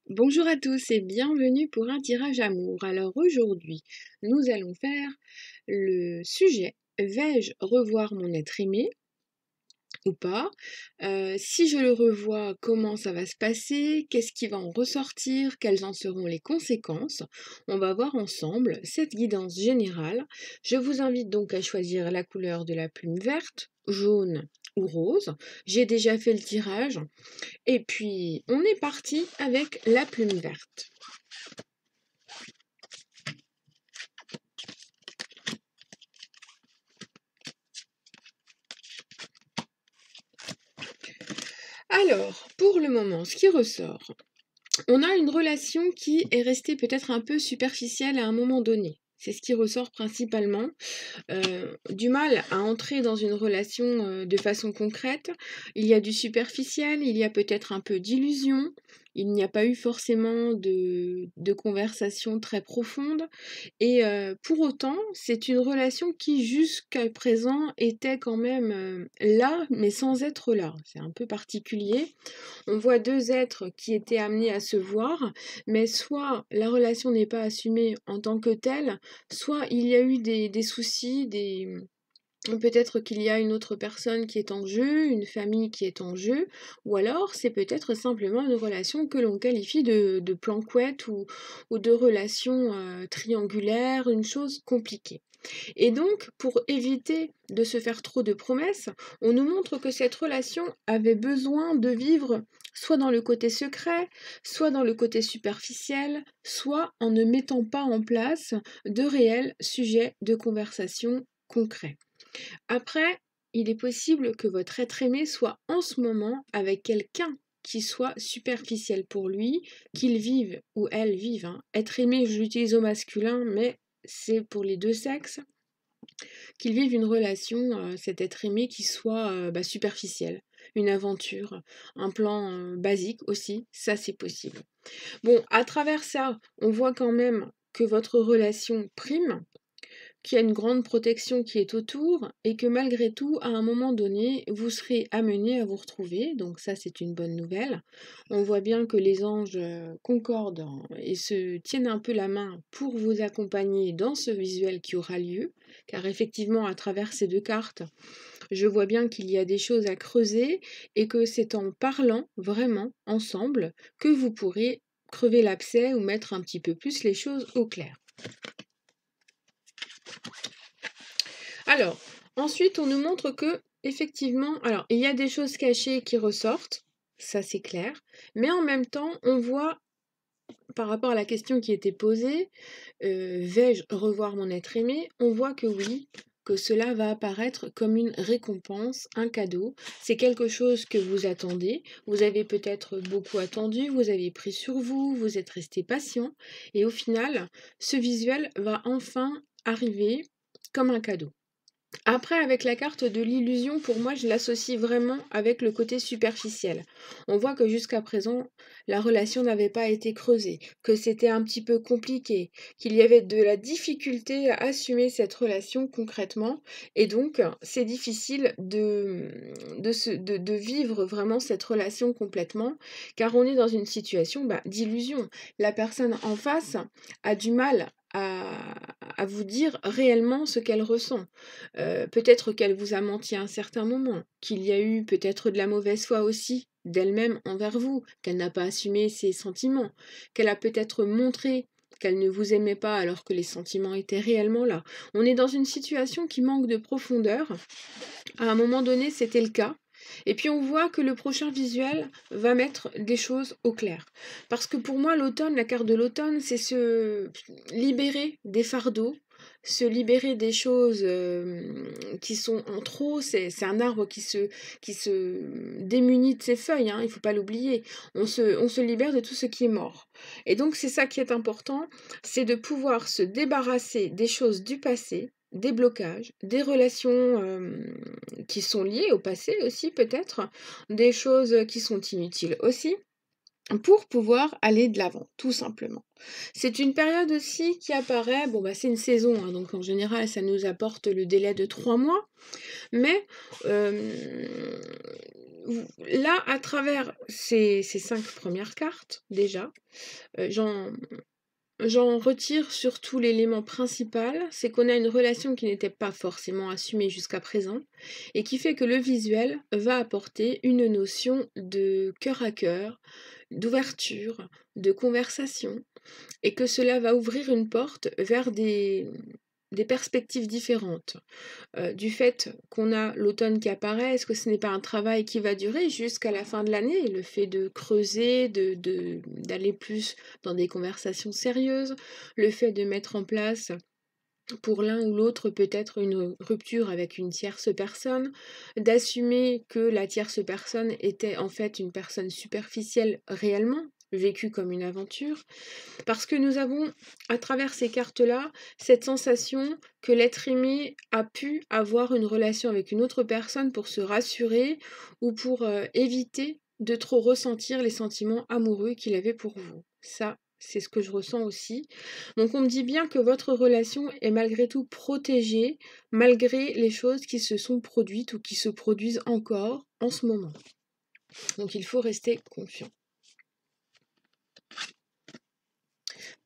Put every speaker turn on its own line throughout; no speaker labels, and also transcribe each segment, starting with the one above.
Bonjour à tous et bienvenue pour un tirage amour. Alors aujourd'hui, nous allons faire le sujet vais-je revoir mon être aimé ou pas? Si je le revois, comment ça va se passer? Qu'est-ce qui va en ressortir? Quelles en seront les conséquences? On va voir ensemble cette guidance générale. Je vous invite donc à choisir la couleur de la plume verte, jaune ou rose. J'ai déjà fait le tirage. Et puis, on est parti avec la plume verte. Alors, pour le moment, ce qui ressort, on a une relation qui est restée peut-être un peu superficielle à un moment donné. C'est ce qui ressort principalement. Du mal à entrer dans une relation de façon concrète. Il y a du superficiel, il y a peut-être un peu d'illusion. Il n'y a pas eu forcément de conversation très profonde. Et pour autant, c'est une relation qui jusqu'à présent était quand même là, mais sans être là. C'est un peu particulier. On voit deux êtres qui étaient amenés à se voir, mais soit la relation n'est pas assumée en tant que telle, soit il y a eu des soucis, peut-être qu'il y a une autre personne qui est en jeu, une famille qui est en jeu, ou alors c'est peut-être simplement une relation que l'on qualifie de planquette ou de relation triangulaire, une chose compliquée. Et donc, pour éviter de se faire trop de promesses, on nous montre que cette relation avait besoin de vivre soit dans le côté secret, soit dans le côté superficiel, soit en ne mettant pas en place de réels sujets de conversation concrets. Après, il est possible que votre être aimé soit en ce moment avec quelqu'un qui soit superficiel pour lui, qu'il vive ou elle vive. Être aimé, je l'utilise au masculin, mais c'est pour les deux sexes, qu'ils vivent une relation, cet être aimé qui soit superficielle, une aventure, un plan basique aussi, ça c'est possible. Bon, à travers ça, on voit quand même que votre relation prime, qu'il y a une grande protection qui est autour et que malgré tout, à un moment donné, vous serez amené à vous retrouver. Donc ça, c'est une bonne nouvelle. On voit bien que les anges concordent et se tiennent un peu la main pour vous accompagner dans ce visuel qui aura lieu. Car effectivement, à travers ces deux cartes, je vois bien qu'il y a des choses à creuser et que c'est en parlant vraiment ensemble que vous pourrez crever l'abcès ou mettre un petit peu plus les choses au clair. Alors, ensuite, on nous montre que, effectivement, alors, il y a des choses cachées qui ressortent, ça c'est clair, mais en même temps, on voit, par rapport à la question qui était posée, vais-je revoir mon être aimé? On voit que oui, que cela va apparaître comme une récompense, un cadeau. C'est quelque chose que vous attendez. Vous avez peut-être beaucoup attendu, vous avez pris sur vous, vous êtes resté patient, et au final, ce visuel va enfin arriver comme un cadeau. Après, avec la carte de l'illusion, pour moi, je l'associe vraiment avec le côté superficiel. On voit que jusqu'à présent, la relation n'avait pas été creusée, que c'était un petit peu compliqué, qu'il y avait de la difficulté à assumer cette relation concrètement, et donc c'est difficile de vivre vraiment cette relation complètement, car on est dans une situation d'illusion. La personne en face a du mal à vous dire réellement ce qu'elle ressent. Peut-être qu'elle vous a menti à un certain moment, qu'il y a eu peut-être de la mauvaise foi aussi d'elle-même envers vous, qu'elle n'a pas assumé ses sentiments, qu'elle a peut-être montré qu'elle ne vous aimait pas alors que les sentiments étaient réellement là. On est dans une situation qui manque de profondeur. À un moment donné, c'était le cas. Et puis on voit que le prochain visuel va mettre des choses au clair. Parce que pour moi, l'automne, la carte de l'automne, c'est se libérer des fardeaux, se libérer des choses qui sont en trop. C'est un arbre qui se démunit de ses feuilles, il ne faut pas l'oublier. On se libère de tout ce qui est mort. Et donc c'est ça qui est important, c'est de pouvoir se débarrasser des choses du passé, des blocages, des relations qui sont liées au passé aussi peut-être, des choses qui sont inutiles aussi, pour pouvoir aller de l'avant, tout simplement. C'est une période aussi qui apparaît, c'est une saison, donc en général ça nous apporte le délai de 3 mois, mais là, à travers ces 5 premières cartes, déjà, j'en retire surtout l'élément principal, c'est qu'on a une relation qui n'était pas forcément assumée jusqu'à présent et qui fait que le visuel va apporter une notion de cœur à cœur, d'ouverture, de conversation et que cela va ouvrir une porte vers des perspectives différentes. Du fait qu'on a l'automne qui apparaît, est-ce que ce n'est pas un travail qui va durer jusqu'à la fin de l'année? Le fait de creuser, d'aller plus dans des conversations sérieuses, le fait de mettre en place pour l'un ou l'autre peut-être une rupture avec une tierce personne, d'assumer que la tierce personne était en fait une personne superficielle réellement, vécue comme une aventure, parce que nous avons, à travers ces cartes-là, cette sensation que l'être aimé a pu avoir une relation avec une autre personne pour se rassurer ou pour éviter de trop ressentir les sentiments amoureux qu'il avait pour vous. Ça, c'est ce que je ressens aussi. Donc on me dit bien que votre relation est malgré tout protégée, malgré les choses qui se sont produites ou qui se produisent encore en ce moment. Donc il faut rester confiant.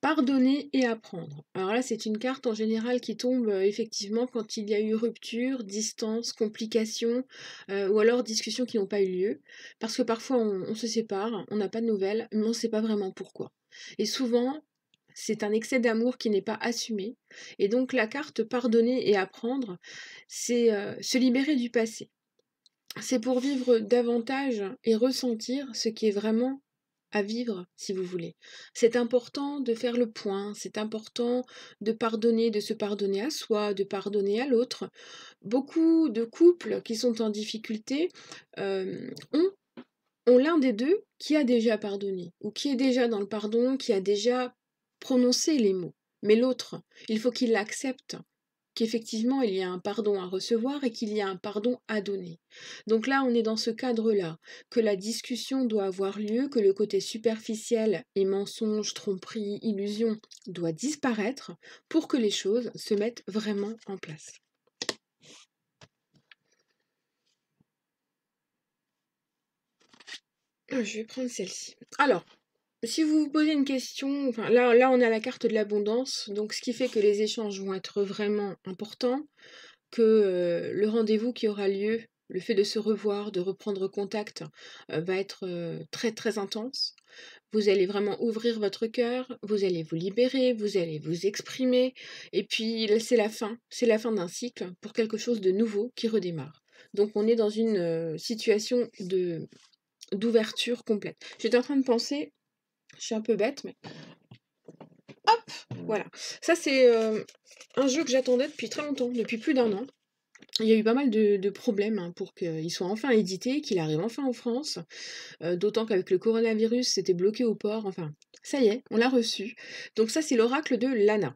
Pardonner et apprendre. Alors là, c'est une carte en général qui tombe effectivement quand il y a eu rupture, distance, complication, ou alors discussions qui n'ont pas eu lieu. Parce que parfois on se sépare, on n'a pas de nouvelles, mais on ne sait pas vraiment pourquoi. Et souvent, c'est un excès d'amour qui n'est pas assumé. Et donc la carte pardonner et apprendre, c'est se libérer du passé. C'est pour vivre davantage et ressentir ce qui est vraiment à vivre, si vous voulez. C'est important de faire le point, c'est important de pardonner, de se pardonner à soi, de pardonner à l'autre. Beaucoup de couples qui sont en difficulté ont l'un des deux qui a déjà pardonné, ou qui est déjà dans le pardon, qui a déjà prononcé les mots. Mais l'autre, il faut qu'il l'accepte, qu'effectivement il y a un pardon à recevoir et qu'il y a un pardon à donner. Donc là, on est dans ce cadre-là, que la discussion doit avoir lieu, que le côté superficiel et mensonge, tromperie, illusion doit disparaître pour que les choses se mettent vraiment en place. Je vais prendre celle-ci. Alors, si vous vous posez une question, enfin là on a la carte de l'abondance, donc ce qui fait que les échanges vont être vraiment importants, que le rendez-vous qui aura lieu, le fait de se revoir, de reprendre contact, va être très très intense. Vous allez vraiment ouvrir votre cœur, vous allez vous libérer, vous allez vous exprimer, et puis là, c'est la fin d'un cycle pour quelque chose de nouveau qui redémarre. Donc on est dans une situation d'ouverture complète. J'étais en train de penser, je suis un peu bête, mais hop, voilà. Ça c'est un jeu que j'attendais depuis très longtemps, depuis plus d'1 an. Il y a eu pas mal de problèmes pour qu'il soit enfin édité, qu'il arrive enfin en France. D'autant qu'avec le coronavirus, c'était bloqué au port. Enfin, ça y est, on l'a reçu. Donc ça, c'est l'oracle de Lana,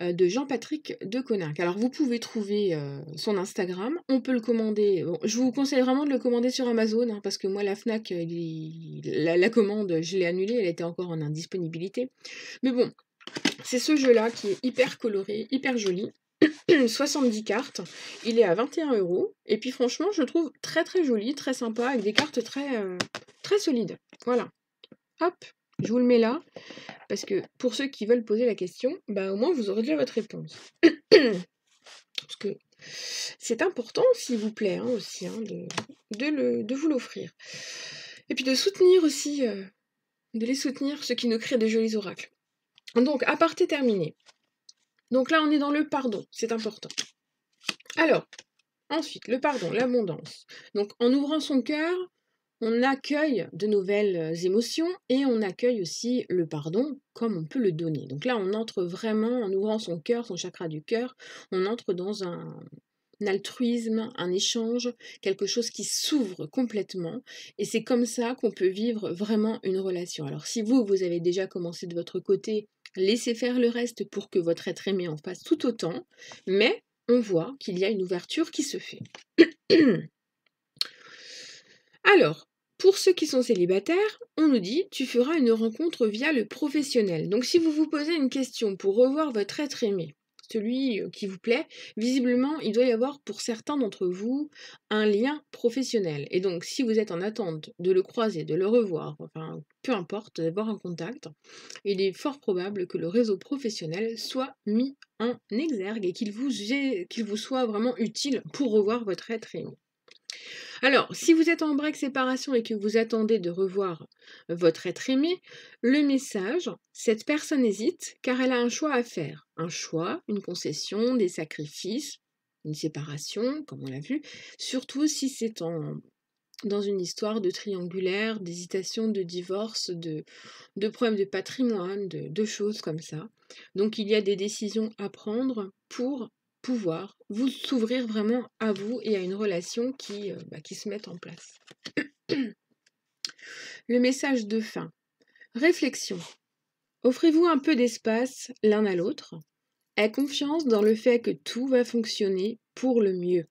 de Jean-Patrick de Coninck. Alors vous pouvez trouver son Instagram, on peut le commander. Bon, je vous conseille vraiment de le commander sur Amazon, hein, parce que moi, la Fnac, la commande, je l'ai annulée, elle était encore en indisponibilité. Mais bon, c'est ce jeu-là qui est hyper coloré, hyper joli. 70 cartes, il est à 21 €, et puis franchement je le trouve très très joli, très sympa, avec des cartes très solides. Voilà, hop, je vous le mets là, parce que pour ceux qui veulent poser la question, bah au moins vous aurez déjà votre réponse. Parce que c'est important, s'il vous plaît, hein, aussi, hein, de vous l'offrir. Et puis de soutenir aussi, de les soutenir, ceux qui nous créent des jolis oracles. Donc, aparté terminé. Donc là, on est dans le pardon, c'est important. Alors, ensuite, le pardon, l'abondance. Donc, en ouvrant son cœur, on accueille de nouvelles émotions et on accueille aussi le pardon comme on peut le donner. Donc là, on entre vraiment, en ouvrant son cœur, son chakra du cœur, on entre dans un altruisme, un échange, quelque chose qui s'ouvre complètement. Et c'est comme ça qu'on peut vivre vraiment une relation. Alors si vous avez déjà commencé de votre côté, laissez faire le reste pour que votre être aimé en fasse tout autant. Mais on voit qu'il y a une ouverture qui se fait. Alors, pour ceux qui sont célibataires, on nous dit tu feras une rencontre via le professionnel. Donc si vous vous posez une question pour revoir votre être aimé, celui qui vous plaît, visiblement, il doit y avoir pour certains d'entre vous un lien professionnel. Et donc, si vous êtes en attente de le croiser, de le revoir, enfin, peu importe, d'avoir un contact, il est fort probable que le réseau professionnel soit mis en exergue et qu'il vous soit vraiment utile pour revoir votre être aimé. Alors, si vous êtes en break séparation et que vous attendez de revoir votre être aimé, le message, cette personne hésite car elle a un choix à faire. Un choix, une concession, des sacrifices, une séparation, comme on l'a vu, surtout si c'est dans une histoire de triangulaire, d'hésitation, de divorce, de problèmes de patrimoine, de choses comme ça. Donc il y a des décisions à prendre pour pouvoir vous s'ouvrir vraiment à vous et à une relation qui se mette en place. Le message de fin. Réflexion. Offrez-vous un peu d'espace l'un à l'autre. Aie confiance dans le fait que tout va fonctionner pour le mieux.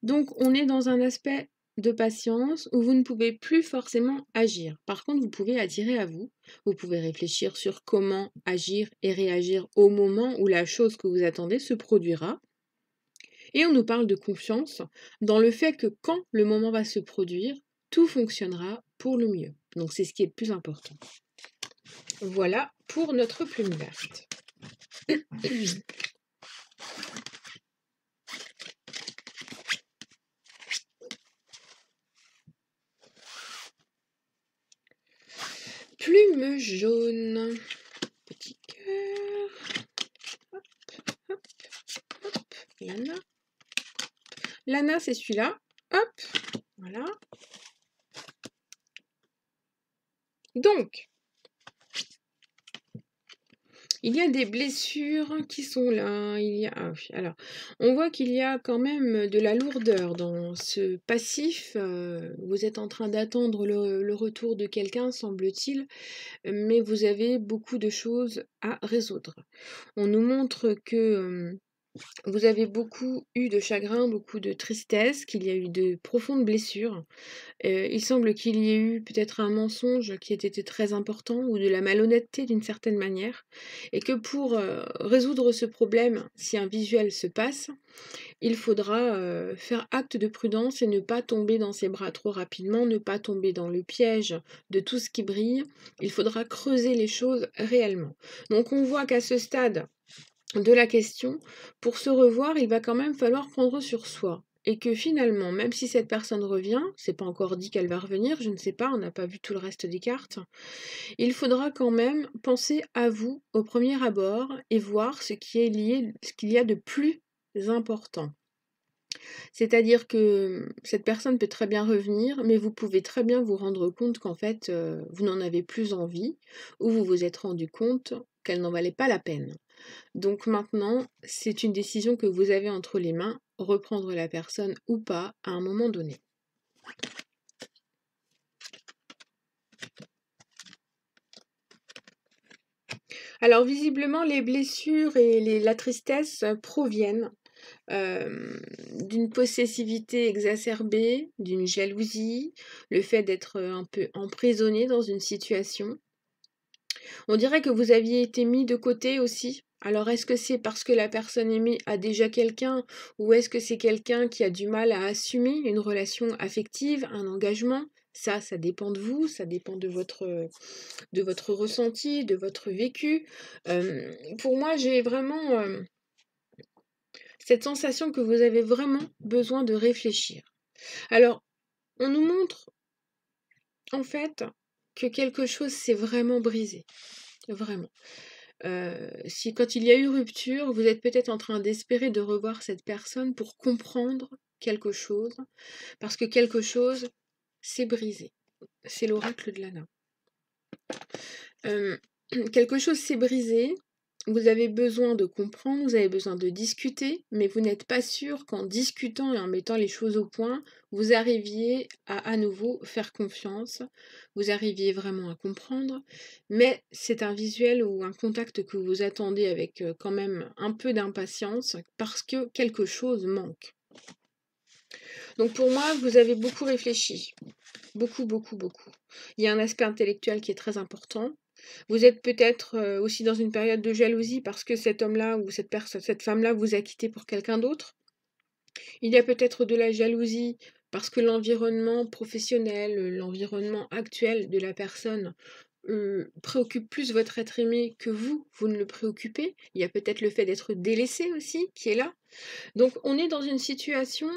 Donc on est dans un aspect de patience où vous ne pouvez plus forcément agir. Par contre, vous pouvez attirer à vous. Vous pouvez réfléchir sur comment agir et réagir au moment où la chose que vous attendez se produira. Et on nous parle de confiance dans le fait que quand le moment va se produire, tout fonctionnera pour le mieux. Donc c'est ce qui est le plus important. Voilà pour notre plume verte. Plume jaune. Petit cœur. Hop, hop, hop. Lana. Lana, c'est celui-là. Hop. Voilà. Donc, il y a des blessures qui sont là. Alors, on voit qu'il y a quand même de la lourdeur dans ce passif. Vous êtes en train d'attendre le retour de quelqu'un, semble-t-il, mais vous avez beaucoup de choses à résoudre. On nous montre que vous avez beaucoup eu de chagrin, beaucoup de tristesse, qu'il y a eu de profondes blessures. Il semble qu'il y ait eu peut-être un mensonge qui ait été très important ou de la malhonnêteté d'une certaine manière et que pour résoudre ce problème, si un visuel se passe, il faudra faire acte de prudence et ne pas tomber dans ses bras trop rapidement, ne pas tomber dans le piège de tout ce qui brille. Il faudra creuser les choses réellement. Donc on voit qu'à ce stade de la question, pour se revoir, il va quand même falloir prendre sur soi. Et que finalement, même si cette personne revient, c'est pas encore dit qu'elle va revenir, je ne sais pas, on n'a pas vu tout le reste des cartes, il faudra quand même penser à vous au premier abord et voir ce qui est lié, ce qu'il y a de plus important. C'est-à-dire que cette personne peut très bien revenir, mais vous pouvez très bien vous rendre compte qu'en fait, vous n'en avez plus envie, ou vous vous êtes rendu compte qu'elle n'en valait pas la peine. Donc maintenant, c'est une décision que vous avez entre les mains, reprendre la personne ou pas à un moment donné. Alors visiblement, les blessures et la tristesse proviennent d'une possessivité exacerbée, d'une jalousie, le fait d'être un peu emprisonné dans une situation. On dirait que vous aviez été mis de côté aussi. Alors est-ce que c'est parce que la personne aimée a déjà quelqu'un ou est-ce que c'est quelqu'un qui a du mal à assumer une relation affective, un engagement? Ça dépend de vous, ça dépend de votre ressenti, de votre vécu. Pour moi, j'ai vraiment cette sensation que vous avez vraiment besoin de réfléchir. Alors, on nous montre en fait que quelque chose s'est vraiment brisé. Vraiment. Si quand il y a eu rupture, vous êtes peut-être en train d'espérer de revoir cette personne pour comprendre quelque chose, parce que quelque chose s'est brisé. C'est l'oracle de Lana. Quelque chose s'est brisé, vous avez besoin de comprendre, vous avez besoin de discuter, mais vous n'êtes pas sûr qu'en discutant et en mettant les choses au point, vous arriviez à nouveau faire confiance, vous arriviez vraiment à comprendre, mais c'est un visuel ou un contact que vous attendez avec quand même un peu d'impatience parce que quelque chose manque. Donc pour moi, vous avez beaucoup réfléchi. Beaucoup, beaucoup, beaucoup. Il y a un aspect intellectuel qui est très important. Vous êtes peut-être aussi dans une période de jalousie parce que cet homme-là ou cette femme-là vous a quitté pour quelqu'un d'autre. Il y a peut-être de la jalousie parce que l'environnement professionnel, l'environnement actuel de la personne préoccupe plus votre être aimé que vous ne le préoccupez. Il y a peut-être le fait d'être délaissé aussi qui est là. Donc on est dans une situation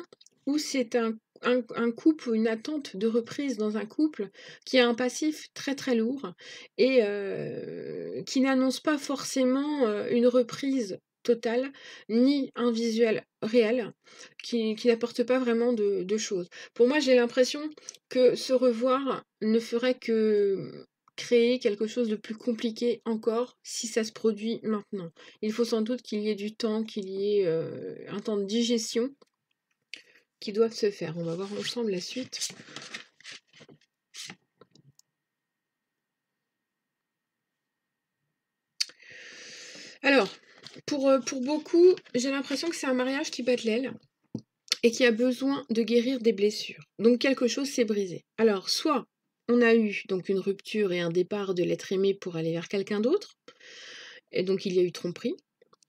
où c'est un couple ou une attente de reprise dans un couple qui a un passif très très lourd et qui n'annonce pas forcément une reprise totale, ni un visuel réel, qui n'apporte pas vraiment de choses. Pour moi, j'ai l'impression que se revoir ne ferait que créer quelque chose de plus compliqué encore si ça se produit maintenant. Il faut sans doute qu'il y ait du temps, qu'il y ait un temps de digestion qui doivent se faire. On va voir ensemble la suite. Alors, pour beaucoup, j'ai l'impression que c'est un mariage qui bat de l'aile et qui a besoin de guérir des blessures. Donc quelque chose s'est brisé. Alors, soit on a eu donc une rupture et un départ de l'être aimé pour aller vers quelqu'un d'autre, et donc il y a eu tromperie,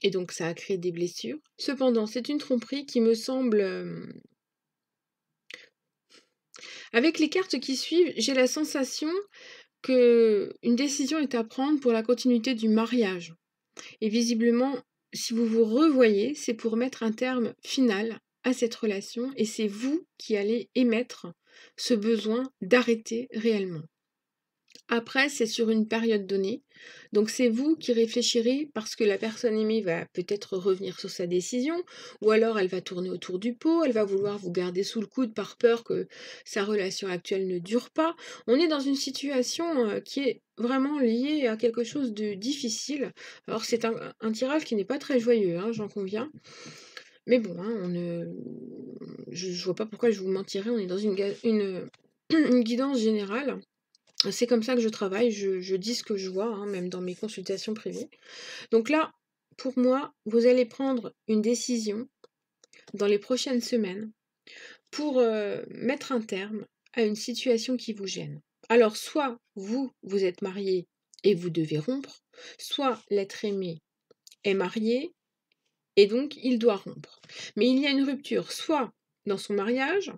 et donc ça a créé des blessures. Cependant, c'est une tromperie qui me semble... Avec les cartes qui suivent, j'ai la sensation que une décision est à prendre pour la continuité du mariage. Et visiblement, si vous vous revoyez, c'est pour mettre un terme final à cette relation et c'est vous qui allez émettre ce besoin d'arrêter réellement. Après, c'est sur une période donnée. Donc c'est vous qui réfléchirez parce que la personne aimée va peut-être revenir sur sa décision ou alors elle va tourner autour du pot, elle va vouloir vous garder sous le coude par peur que sa relation actuelle ne dure pas. On est dans une situation qui est vraiment liée à quelque chose de difficile. Alors c'est un tirage qui n'est pas très joyeux, hein, j'en conviens. Mais bon, hein, je vois pas pourquoi je vous mentirais, on est dans une guidance générale. C'est comme ça que je travaille, je dis ce que je vois, hein, même dans mes consultations privées. Donc là, pour moi, vous allez prendre une décision dans les prochaines semaines pour mettre un terme à une situation qui vous gêne. Alors, soit vous êtes marié et vous devez rompre, soit l'être aimé est marié et donc il doit rompre. Mais il y a une rupture, soit dans son mariage,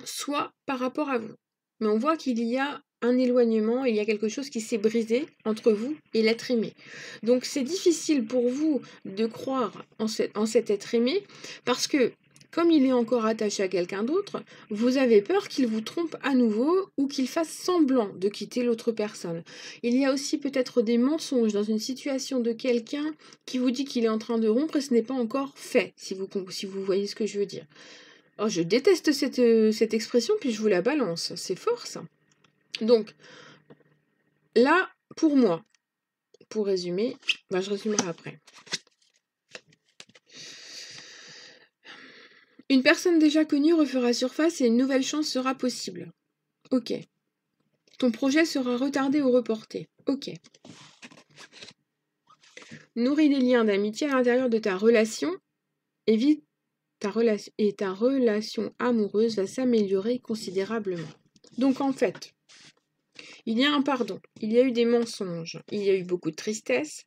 soit par rapport à vous. Mais on voit qu'il y a un éloignement, il y a quelque chose qui s'est brisé entre vous et l'être aimé. Donc c'est difficile pour vous de croire en cet être aimé parce que comme il est encore attaché à quelqu'un d'autre, vous avez peur qu'il vous trompe à nouveau ou qu'il fasse semblant de quitter l'autre personne. Il y a aussi peut-être des mensonges dans une situation de quelqu'un qui vous dit qu'il est en train de rompre et ce n'est pas encore fait, si vous voyez ce que je veux dire. Oh, je déteste cette expression, puis je vous la balance. C'est fort, ça. Donc, là, pour moi, pour résumer, je résumerai après. Une personne déjà connue refera surface et une nouvelle chance sera possible. Ok. Ton projet sera retardé ou reporté. Ok. Nourris des liens d'amitié à l'intérieur de ta relation. Évite ta relation amoureuse va s'améliorer considérablement. Donc, en fait, il y a un pardon, il y a eu des mensonges, il y a eu beaucoup de tristesse,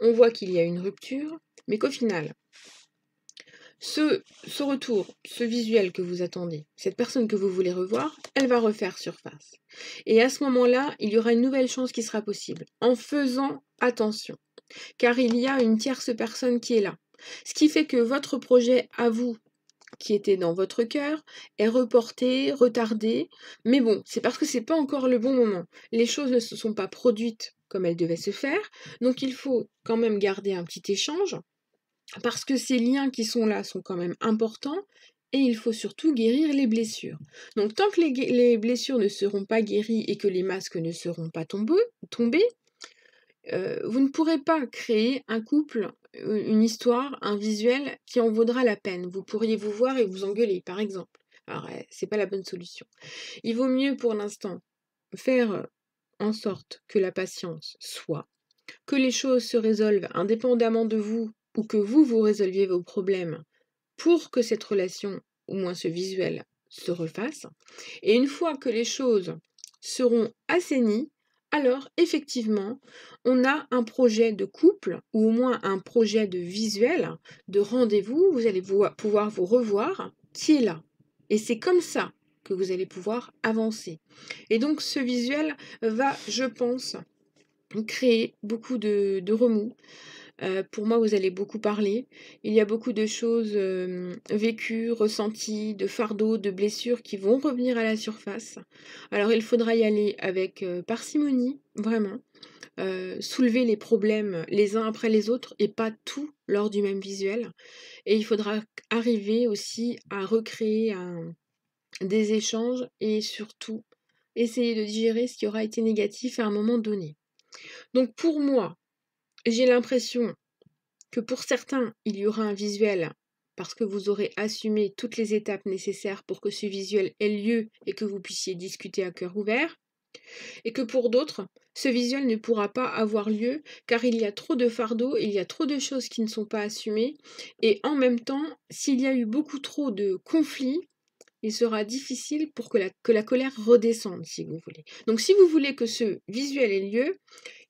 on voit qu'il y a une rupture, mais qu'au final, ce retour, ce visuel que vous attendez, cette personne que vous voulez revoir, elle va refaire surface. Et à ce moment-là, il y aura une nouvelle chance qui sera possible, en faisant attention, car il y a une tierce personne qui est là. Ce qui fait que votre projet à vous, qui était dans votre cœur, est reporté, retardé. Mais bon, c'est parce que c'est pas encore le bon moment. Les choses ne se sont pas produites comme elles devaient se faire. Donc il faut quand même garder un petit échange, parce que ces liens qui sont là sont quand même importants. Et il faut surtout guérir les blessures. Donc tant que les blessures ne seront pas guéries et que les masques ne seront pas tombés, vous ne pourrez pas créer un couple, une histoire, un visuel qui en vaudra la peine. Vous pourriez vous voir et vous engueuler, par exemple. Alors, c'est pas la bonne solution. Il vaut mieux pour l'instant faire en sorte que la patience soit, que les choses se résolvent indépendamment de vous ou que vous résolviez vos problèmes pour que cette relation, au moins ce visuel, se refasse. Et une fois que les choses seront assainies, alors effectivement, on a un projet de couple ou au moins un projet de visuel, de rendez-vous, vous allez pouvoir vous revoir, qui est là. Et c'est comme ça que vous allez pouvoir avancer. Et donc ce visuel va, je pense, créer beaucoup de remous. Pour moi, vous allez beaucoup parler. Il y a beaucoup de choses vécues, ressenties, de fardeaux, de blessures qui vont revenir à la surface. Alors, il faudra y aller avec parcimonie, vraiment. Soulever les problèmes les uns après les autres et pas tout lors du même visuel. Et il faudra arriver aussi à recréer des échanges et surtout essayer de digérer ce qui aura été négatif à un moment donné. Donc pour moi, j'ai l'impression que pour certains, il y aura un visuel parce que vous aurez assumé toutes les étapes nécessaires pour que ce visuel ait lieu et que vous puissiez discuter à cœur ouvert, et que pour d'autres, ce visuel ne pourra pas avoir lieu car il y a trop de fardeaux, il y a trop de choses qui ne sont pas assumées, et en même temps, s'il y a eu beaucoup trop de conflits, il sera difficile pour que la colère redescende, si vous voulez. Donc si vous voulez que ce visuel ait lieu,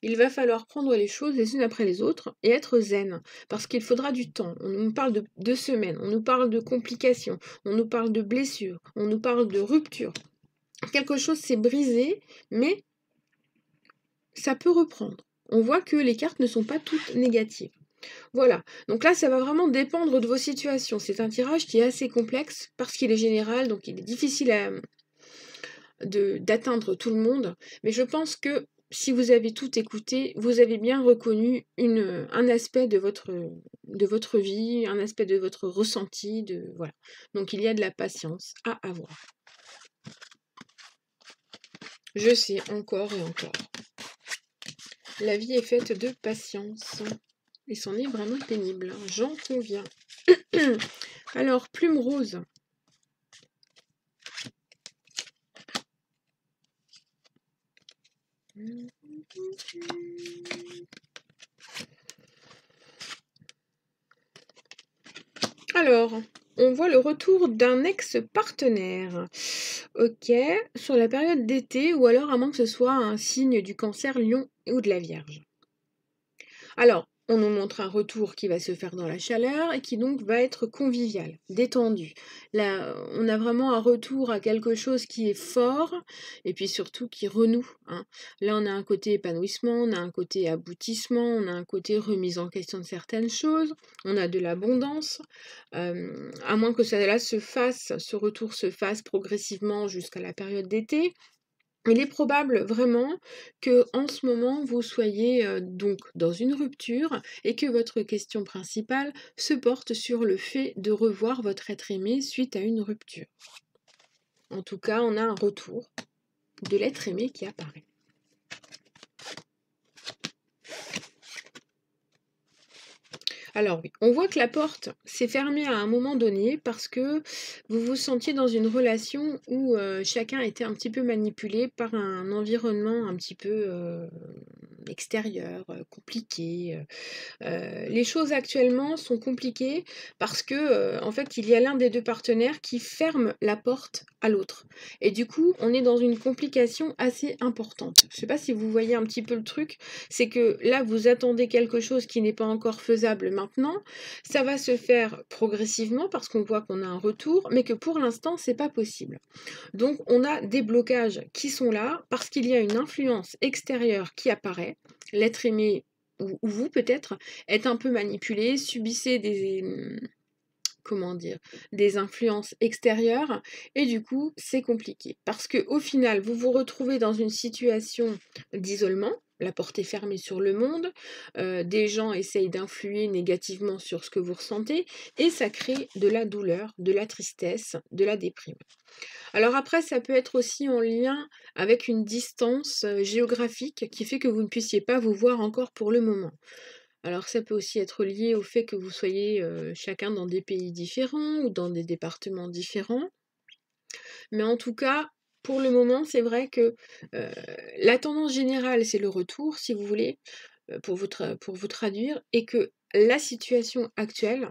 il va falloir prendre les choses les unes après les autres et être zen, parce qu'il faudra du temps. On nous parle de semaines, on nous parle de complications, on nous parle de blessures, on nous parle de rupture. Quelque chose s'est brisé, mais ça peut reprendre. On voit que les cartes ne sont pas toutes négatives. Voilà, donc là ça va vraiment dépendre de vos situations. C'est un tirage qui est assez complexe parce qu'il est général, donc il est difficile d'atteindre tout le monde, mais je pense que si vous avez tout écouté, vous avez bien reconnu un aspect de votre vie, un aspect de votre ressenti, voilà. Donc il y a de la patience à avoir. Je sais, encore et encore. La vie est faite de patience. Et c'en est vraiment pénible, hein, j'en conviens. Alors, plume rose. Alors, on voit le retour d'un ex-partenaire. Ok, sur la période d'été, ou alors à moins que ce soit un signe du cancer, lion ou de la vierge. Alors, on nous montre un retour qui va se faire dans la chaleur et qui donc va être convivial, détendu. Là, on a vraiment un retour à quelque chose qui est fort et puis surtout qui renoue, hein. Là, on a un côté épanouissement, on a un côté aboutissement, on a un côté remise en question de certaines choses, on a de l'abondance. À moins que ce retour se fasse progressivement jusqu'à la période d'été. Il est probable vraiment que en ce moment vous soyez donc dans une rupture et que votre question principale se porte sur le fait de revoir votre être aimé suite à une rupture. En tout cas, on a un retour de l'être aimé qui apparaît. Alors oui, on voit que la porte s'est fermée à un moment donné parce que vous vous sentiez dans une relation où chacun était un petit peu manipulé par un environnement un petit peu extérieur, compliqué. Les choses actuellement sont compliquées parce que, en fait, il y a l'un des 2 partenaires qui ferme la porte à l'autre et du coup, on est dans une complication assez importante. Je ne sais pas si vous voyez un petit peu le truc, c'est que là, vous attendez quelque chose qui n'est pas encore faisable maintenant. Ça va se faire progressivement parce qu'on voit qu'on a un retour, mais que pour l'instant, c'est pas possible. Donc, on a des blocages qui sont là parce qu'il y a une influence extérieure qui apparaît. L'être aimé ou vous peut-être êtes un peu manipulé, subissez des influences extérieures et du coup c'est compliqué parce que au final vous vous retrouvez dans une situation d'isolement. La porte est fermée sur le monde, des gens essayent d'influer négativement sur ce que vous ressentez et ça crée de la douleur, de la tristesse, de la déprime. Alors après, ça peut être aussi en lien avec une distance géographique qui fait que vous ne puissiez pas vous voir encore pour le moment. Alors ça peut aussi être lié au fait que vous soyez chacun dans des pays différents ou dans des départements différents. Mais en tout cas, pour le moment, c'est vrai que la tendance générale, c'est le retour, si vous voulez, pour vous traduire, et que la situation actuelle,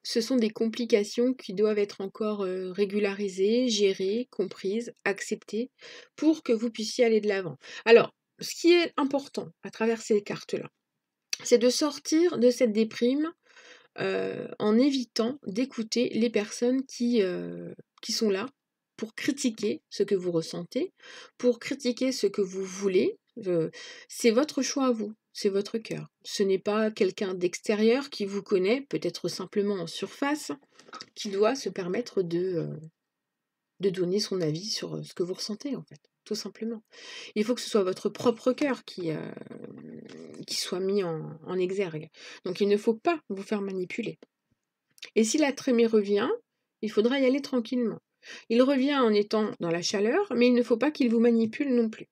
ce sont des complications qui doivent être encore régularisées, gérées, comprises, acceptées, pour que vous puissiez aller de l'avant. Alors, ce qui est important à travers ces cartes-là, c'est de sortir de cette déprime en évitant d'écouter les personnes qui sont là pour critiquer ce que vous ressentez, pour critiquer ce que vous voulez. C'est votre choix à vous, c'est votre cœur. Ce n'est pas quelqu'un d'extérieur qui vous connaît, peut-être simplement en surface, qui doit se permettre de donner son avis sur ce que vous ressentez, en fait, tout simplement. Il faut que ce soit votre propre cœur qui soit mis en exergue. Donc il ne faut pas vous faire manipuler. Et si la trémie revient, il faudra y aller tranquillement. Il revient en étant dans la chaleur, mais il ne faut pas qu'il vous manipule non plus.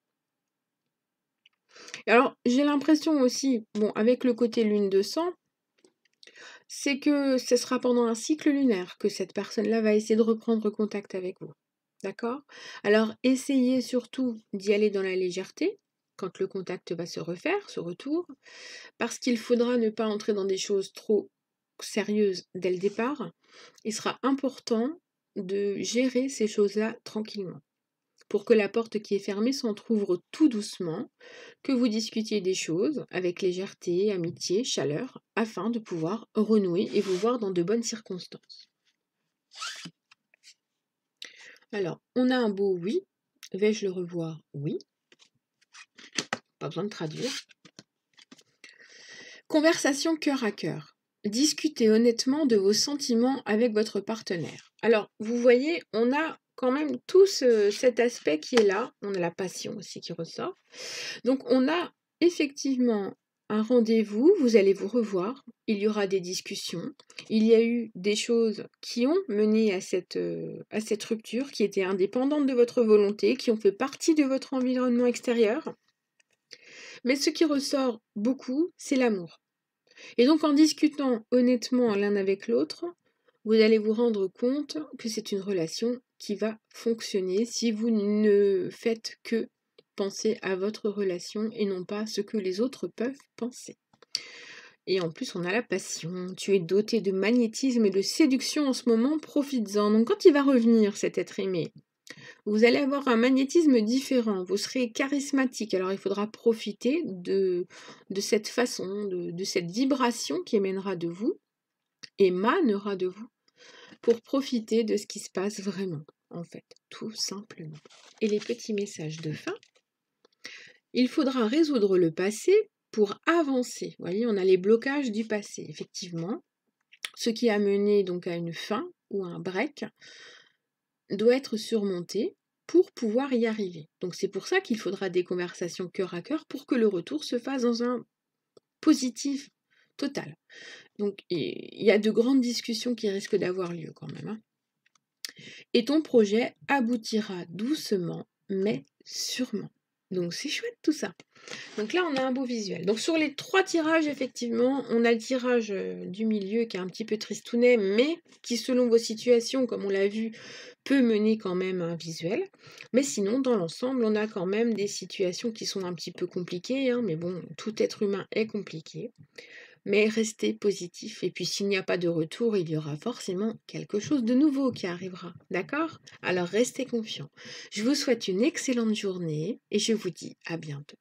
Alors, j'ai l'impression aussi, bon, avec le côté lune de sang, c'est que ce sera pendant un cycle lunaire que cette personne-là va essayer de reprendre contact avec vous. D'accord? Alors, essayez surtout d'y aller dans la légèreté, quand le contact va se refaire, ce retour, parce qu'il faudra ne pas entrer dans des choses trop sérieuses dès le départ. Il sera important de gérer ces choses-là tranquillement, pour que la porte qui est fermée s'entrouvre tout doucement, que vous discutiez des choses avec légèreté, amitié, chaleur, afin de pouvoir renouer et vous voir dans de bonnes circonstances. Alors, on a un beau oui. Vais-je le revoir? Oui. Pas besoin de traduire. Conversation cœur à cœur. Discutez honnêtement de vos sentiments avec votre partenaire. Alors, vous voyez, on a quand même tout cet aspect qui est là. On a la passion aussi qui ressort. Donc, on a effectivement un rendez-vous. Vous allez vous revoir. Il y aura des discussions. Il y a eu des choses qui ont mené à cette rupture, qui étaient indépendantes de votre volonté, qui ont fait partie de votre environnement extérieur. Mais ce qui ressort beaucoup, c'est l'amour. Et donc, en discutant honnêtement l'un avec l'autre, vous allez vous rendre compte que c'est une relation qui va fonctionner si vous ne faites que penser à votre relation et non pas ce que les autres peuvent penser. Et en plus, on a la passion. Tu es doté de magnétisme et de séduction en ce moment, profites-en. Donc, quand il va revenir, cet être aimé, vous allez avoir un magnétisme différent, vous serez charismatique. Alors il faudra profiter de cette façon, de cette vibration qui émanera de vous, émanera de vous, pour profiter de ce qui se passe vraiment, en fait, tout simplement. Et les petits messages de fin, il faudra résoudre le passé pour avancer. Vous voyez, on a les blocages du passé, effectivement. Ce qui a mené donc à une fin ou à un break doit être surmonté pour pouvoir y arriver. Donc c'est pour ça qu'il faudra des conversations cœur à cœur pour que le retour se fasse dans un positif total. Donc il y a de grandes discussions qui risquent d'avoir lieu quand même, hein. Et ton projet aboutira doucement, mais sûrement. Donc c'est chouette tout ça. Donc là, on a un beau visuel. Donc sur les 3 tirages, effectivement, on a le tirage du milieu qui est un petit peu tristounet, mais qui, selon vos situations, comme on l'a vu, peut mener quand même à un visuel. Mais sinon, dans l'ensemble, on a quand même des situations qui sont un petit peu compliquées, hein, mais bon, tout être humain est compliqué. Mais restez positif. Et puis s'il n'y a pas de retour, il y aura forcément quelque chose de nouveau qui arrivera. D'accord? Alors restez confiants. Je vous souhaite une excellente journée et je vous dis à bientôt.